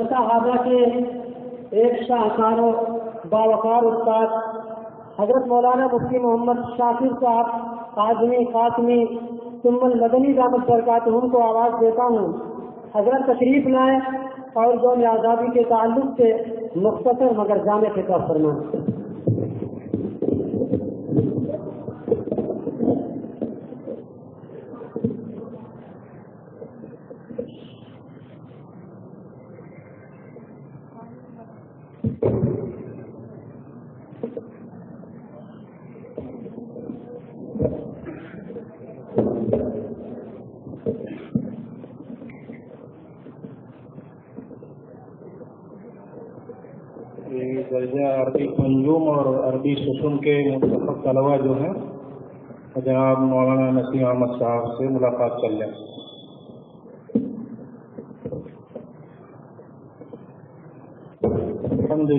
صحابہ کے ایک شاہکار و باوقار استاد حضرت مولانا مفتی محمد شاکر صاحب قاضمی خاتمی ثم المدنی دامت برکاتہم کو آواز دیتا ہوں. حضرت تشریف لائیں اور یوم آزادی کے تعلق سے مختصر مگر جامع خطاب فرمائیں. درجہ عربی منظوم اور عربی سسن کے منتخب طلبہ جو ہیں جناب مولانا نسیم احمد صاحب سے ملاقات کر لیں. الحمد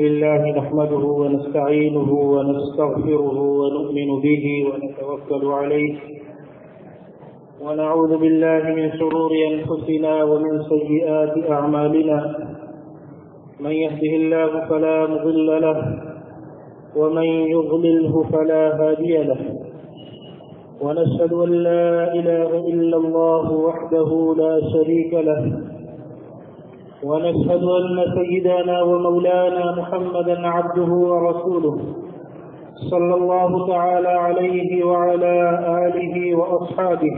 لله نحمده ونستعينه ونستغفره ونؤمن به ونتوكل عليه ونعوذ بالله من شرور أنفسنا ومن سيئات أعمالنا. من يهده الله فلا مضل له ومن يضلله فلا هادي له ونشهد أن لا إله إلا الله وحده لا شريك له ونشهد أن سيدنا ومولانا محمدا عبده ورسوله صلى الله تعالى عليه وعلى آله وأصحابه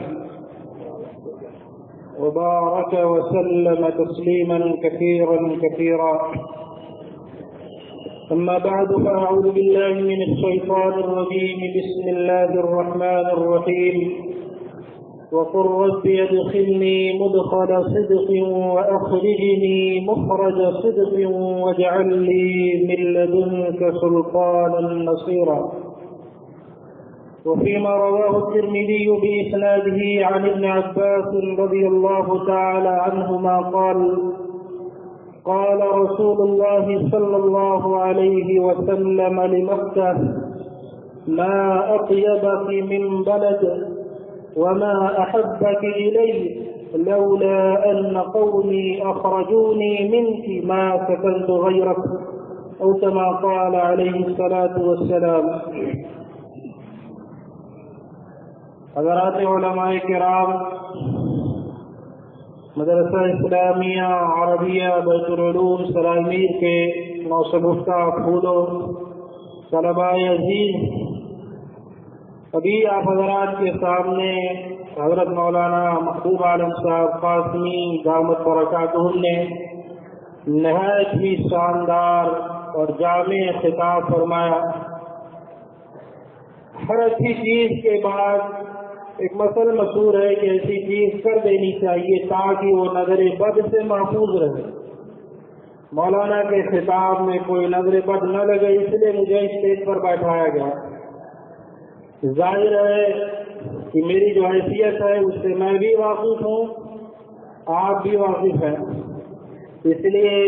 وبارك وسلم تسليما كثيرا كثيرا. أما بعد فأعوذ بالله من الشيطان الرجيم. بسم الله الرحمن الرحيم. وقل رب ادخلني مدخل صدق وأخرجني مخرج صدق واجعل لي من لدنك سلطانا نصيرا. وفيما رواه الترمذي بإسناده عن ابن عباس رضي الله تعالى عنهما قال رسول الله صلى الله عليه وسلم لمكة ما أطيبك من بلد وما أحبك إلي لولا أن قومي أخرجوني منك ما سكنت غيرك أو كما قال عليه الصلاة والسلام. حضرات علماء کرام، مدرسہ اسلامیہ عربیہ بیت العلوم سرائے کے نوشگفتہ پھولوں، طلباء عزیز، ابھی آپ حضرات کے سامنے حضرت مولانا محبوب عالم صاحب قاسمی دامت برکاتہم نے نہایت ہی شاندار اور جامع خطاب فرمایا. ہر اچھی چیز کے بعد ایک مسئلہ مشہور ہے کہ ایسی چیز کر دینی چاہیے تاکہ وہ نظر بد سے محفوظ رہے. مولانا کے خطاب میں کوئی نظر بد نہ لگے، اس لیے مجھے اسٹیج پر بیٹھایا گیا. ظاہر ہے کہ میری جو حیثیت ہے اس سے میں بھی واقف ہوں، آپ بھی واقف ہیں، اس لیے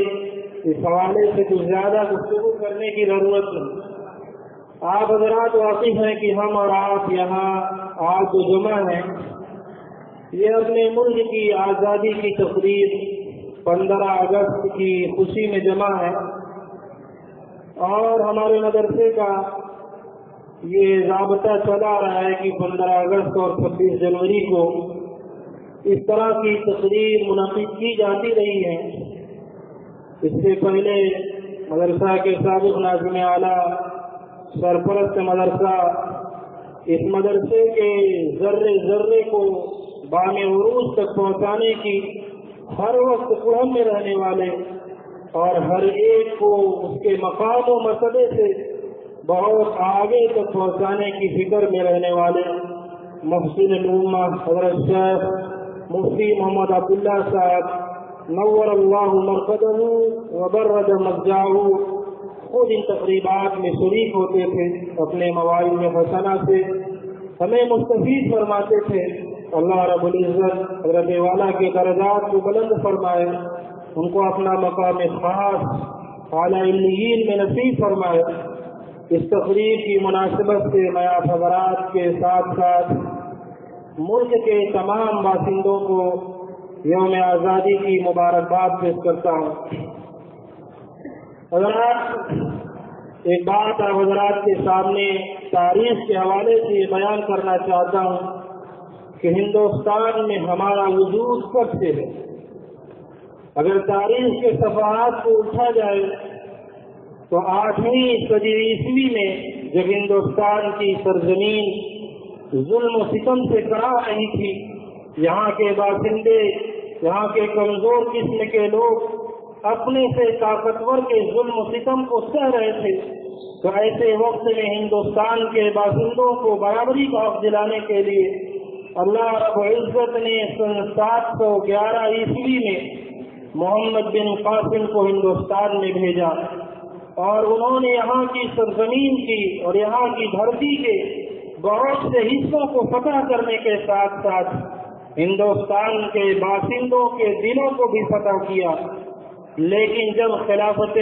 اس حوالے سے کچھ زیادہ گفتگو کرنے کی ضرورت نہیں. آپ حضرات واقف ہیں کہ ہم اور آپ یہاں آج جو جمع ہیں یہ اپنے ملک کی آزادی کی تقریب 15 اگست کی خوشی میں جمع ہے، اور ہمارے مدرسے کا یہ ضابطہ چلا رہا ہے کہ 15 اگست اور 26 جنوری کو اس طرح کی تقریب منعقد کی جاتی رہی ہے. اس سے پہلے مدرسہ کے سابق ناظم اعلیٰ سرپرست مدرسہ اس مدرسے کے ذرے ذرے کو بام عروج تک پہنچانے کی ہر وقت قرم میں رہنے والے اور ہر ایک کو اس کے مقام و مرتبے سے بہت آگے تک پہنچانے کی فکر میں رہنے والے محسن الامہ حضرت شیخ مفتی محمد عبداللہ صاحب نور اللہ مرقدہ وبرد مضجعہ خود ان تقریبات میں شریک ہوتے تھے، اپنے مواعظ میں حسنہ سے ہمیں مستفید فرماتے تھے. اللہ رب العزت حضرت والا کے درجات کو بلند فرمائے، ان کو اپنا مقام خاص اعلیٰ علیین میں نصیب فرمائے. اس تقریب کی مناسبت سے میں آپ حضرات کے ساتھ ساتھ ملک کے تمام باشندوں کو یوم آزادی کی مبارکباد پیش کرتا ہوں۔ حضرات، ایک بات آپ حضرات کے سامنے تاریخ کے حوالے سے یہ بیان کرنا چاہتا ہوں کہ ہندوستان میں ہمارا وجود کب سے ہے۔ اگر تاریخ کے صفحات کو اٹھا جائے تو 8ویں صدی عیسوی میں جب ہندوستان کی سرزمین ظلم و ستم سے کرا رہی تھی، یہاں کے باشندے، یہاں کے کمزور قسم کے لوگ اپنے سے طاقتور کے ظلم و ستم کو سہ رہے تھے، تو ایسے وقت میں ہندوستان کے باشندوں کو برابری کا حق دلانے کے لیے اللہ رب العزت نے 711 عیسوی میں محمد بن قاسم کو ہندوستان میں بھیجا، اور انہوں نے یہاں کی سرزمین کی اور یہاں کی دھرتی کے بہت سے حصوں کو فتح کرنے کے ساتھ ساتھ ہندوستان کے باشندوں کے دلوں کو بھی فتح کیا۔ لیکن جب خلافت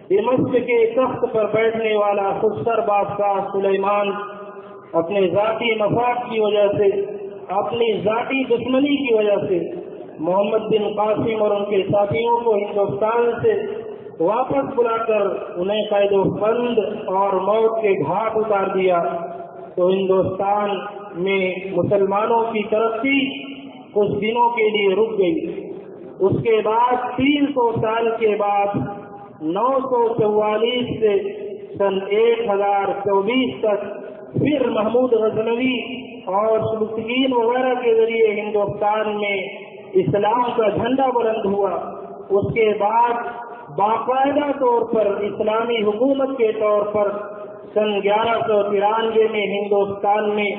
دمشق کے تخت پر بیٹھنے والا خودسر بادشاہ سلیمان اپنے ذاتی مفاد کی وجہ سے، اپنی ذاتی دشمنی کی وجہ سے محمد بن قاسم اور ان کے ساتھیوں کو ہندوستان سے واپس بلا کر انہیں قید و بند اور موت کے گھاٹ اتار دیا، تو ہندوستان میں مسلمانوں کی ترقی کچھ دنوں کے لیے رک گئی۔ اس کے بعد 300 سال کے بعد 944 سے سن 1024 تک پھر محمود غزنوی اور سلطین وغیرہ کے ذریعے ہندوستان میں اسلام کا جھنڈا بلند ہوا۔ اس کے بعد باقاعدہ طور پر اسلامی حکومت کے طور پر سن 1193 میں ہندوستان میں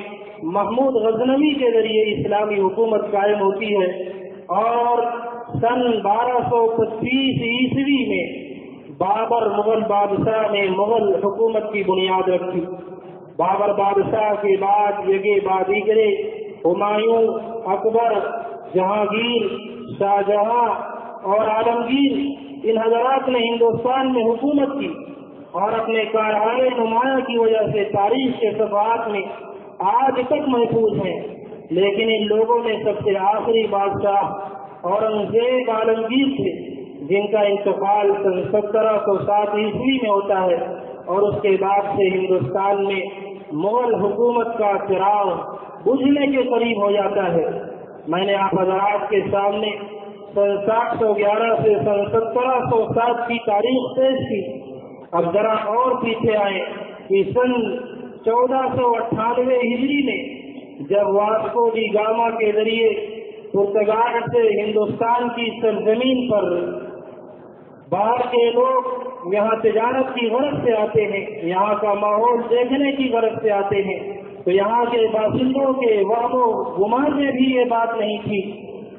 محمود غزنوی کے ذریعے اسلامی حکومت قائم ہوتی ہے، اور سن 1225 عیسوی میں بابر مغل بادشاہ نے مغل حکومت کی بنیاد رکھی۔ بابر بادشاہ کے بعد یگے بادیگرے، ہمایوں، اکبر، جہانگیر، شاہجہاں اور عالمگیر، ان حضرات نے ہندوستان میں حکومت کی اور اپنے کارنامے نمایاں کی وجہ سے تاریخ کے صفحات میں آج تک محفوظ ہیں۔ لیکن ان لوگوں میں سب سے آخری بادشاہ اورنگزیب عالمگیر تھے، جن کا انتقال سن 1707 عیسوی میں ہوتا ہے، اور اس کے بعد سے ہندوستان میں مغل حکومت کا چراغ بجھنے کے قریب ہو جاتا ہے۔ میں نے آپ حضرات کے سامنے سن 711 سے سن 1707 کی تاریخ پیش کی۔ اب ذرا اور پیچھے آئے کہ سن 1498 ہجری میں جب واسکو ڈی گاما کے ذریعے پرتگال سے ہندوستان کی سرزمین پر باہر کے لوگ یہاں تجارت کی غرض سے آتے ہیں، یہاں کا ماحول دیکھنے کی غرض سے آتے ہیں، تو یہاں کے باشندوں کے وہم و گمان میں بھی یہ بات نہیں تھی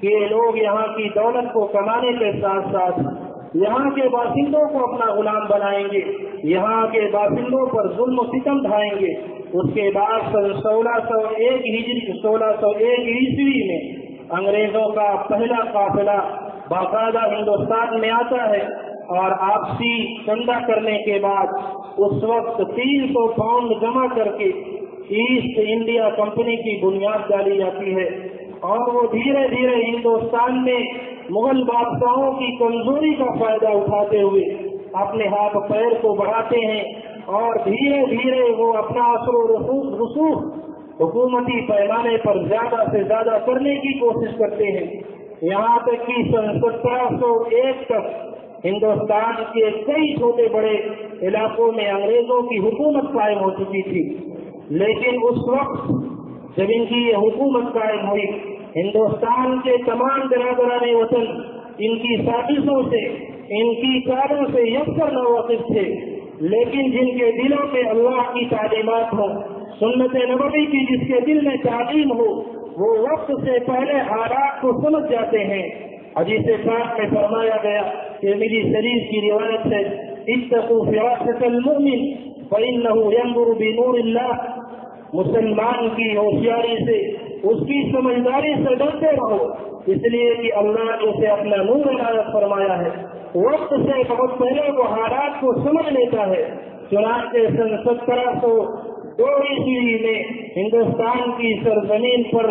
کہ یہ لوگ یہاں کی دولت کو کمانے کے ساتھ ساتھ یہاں کے باشندوں کو اپنا غلام بنائیں گے، یہاں کے باشندوں پر ظلم و ستم ڈھائیں گے۔ اس کے بعد سن 1601 عیسوی میں انگریزوں کا پہلا قافلہ باقاعدہ ہندوستان میں آتا ہے، اور آپسی چندہ کرنے کے بعد اس وقت 300 پاؤنڈ جمع کر کے ایسٹ انڈیا کمپنی کی بنیاد ڈالی جاتی ہے، اور وہ دھیرے دھیرے ہندوستان میں مغل بادشاہوں کی کمزوری کا فائدہ اٹھاتے ہوئے اپنے ہاتھ پیر کو بڑھاتے ہیں، اور دھیرے دھیرے وہ اپنا اثر و رسوخ حکومتی پیمانے پر زیادہ سے زیادہ کرنے کی کوشش کرتے ہیں، یہاں تک کہ سن 1701 تک ہندوستان کے کئی چھوٹے بڑے علاقوں میں انگریزوں کی حکومت قائم ہو چکی تھی۔ لیکن اس وقت جب ان کی یہ حکومت قائم ہوئی، ہندوستان کے تمام برادران وطن ان کی سازشوں سے، ان کی چالوں سے یکسر ناواقف تھے، لیکن جن کے دلوں میں اللہ کی تعلیمات ہو، سنت نبوی کی جس کے دل میں تعلیم ہو، وہ وقت سے پہلے حالات کو سمجھ جاتے ہیں۔ حدیث پاک میں فرمایا گیا کہ میری شریف کی روایت ہے، اتقوا فراسة المؤمن فإنه ينظر بنور الله، مسلمان کی ہوشیاری سے، اس کی سمجھداری سے ڈرتے رہو، اس لیے کہ اللہ نے اسے اپنا نور عنایت فرمایا ہے، وقت سے بہت پہلے وہ حالات کو سمجھ لیتا ہے۔ چنانچہ سن 1702 عیسوی میں ہندوستان کی سرزمین پر